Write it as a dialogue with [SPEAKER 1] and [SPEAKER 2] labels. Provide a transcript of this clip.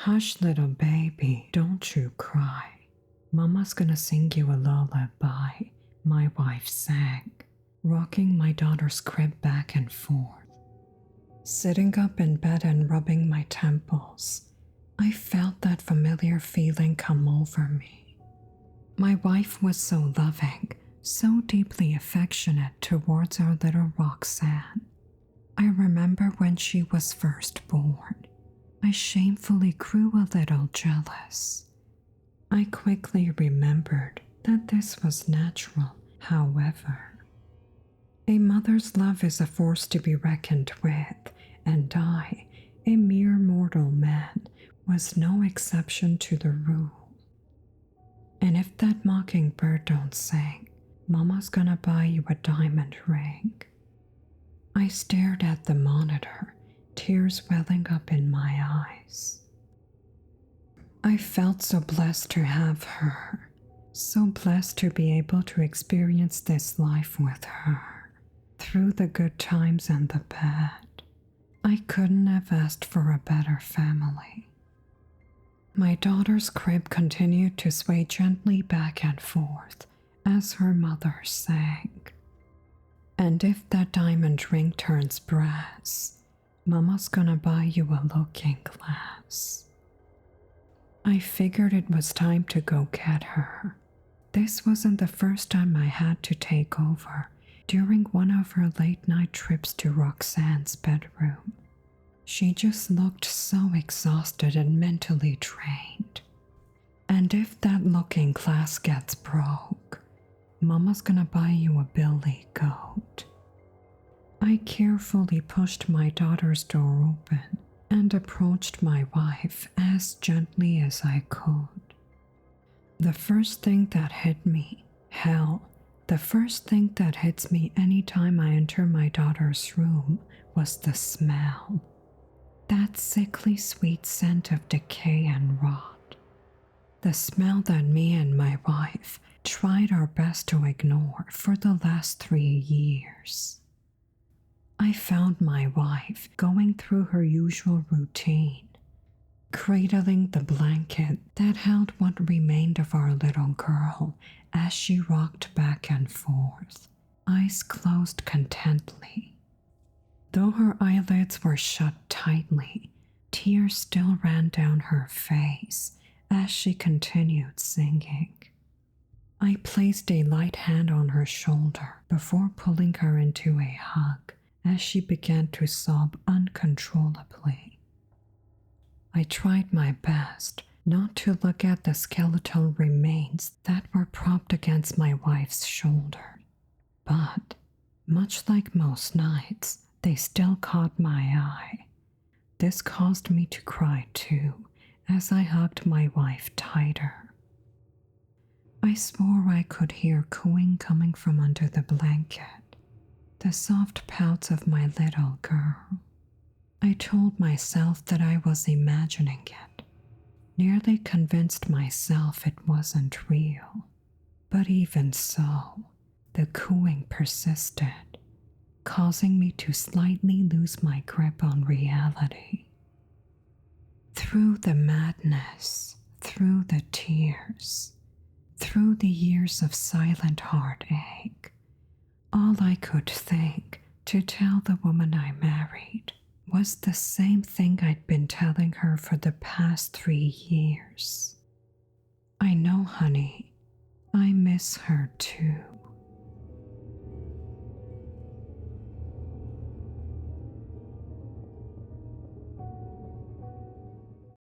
[SPEAKER 1] "Hush, little baby, don't you cry. Mama's gonna sing you a lullaby," my wife sang, rocking my daughter's crib back and forth. Sitting up in bed and rubbing my temples, I felt that familiar feeling come over me. My wife was so loving, so deeply affectionate towards our little Roxanne. I remember when she was first born, I shamefully grew a little jealous. I quickly remembered that this was natural, however. A mother's love is a force to be reckoned with, and I, a mere mortal man, was no exception to the rule. And if that mockingbird don't sing, Mama's gonna buy you a diamond ring. I stared at the monitor, tears welling up in my eyes. I felt so blessed to have her, so blessed to be able to experience this life with her, through the good times and the bad. I couldn't have asked for a better family. My daughter's crib continued to sway gently back and forth as her mother sang. "And if that diamond ring turns brass, Mama's gonna buy you a looking glass." I figured it was time to go get her. This wasn't the first time I had to take over during one of her late-night trips to Roxanne's bedroom. She just looked so exhausted and mentally drained. "And if that looking glass gets broke, Mama's gonna buy you a billy goat." I carefully pushed my daughter's door open and approached my wife as gently as I could. The first thing that hit me, the first thing that hits me anytime I enter my daughter's room was the smell. That sickly sweet scent of decay and rot. The smell that me and my wife tried our best to ignore for the last 3 years. I found my wife going through her usual routine, cradling the blanket that held what remained of our little girl as she rocked back and forth, eyes closed contently. Though her eyelids were shut tightly, tears still ran down her face as she continued singing. I placed a light hand on her shoulder before pulling her into a hug as she began to sob uncontrollably. I tried my best not to look at the skeletal remains that were propped against my wife's shoulder, but, much like most nights, they still caught my eye. This caused me to cry too, as I hugged my wife tighter. I swore I could hear cooing coming from under the blanket, the soft pouts of my little girl. I told myself that I was imagining it, nearly convinced myself it wasn't real. But even so, the cooing persisted, causing me to slightly lose my grip on reality. Through the madness, through the tears, through the years of silent heartache, all I could think to tell the woman I married was the same thing I'd been telling her for the past 3 years. "I know, honey, I miss her too."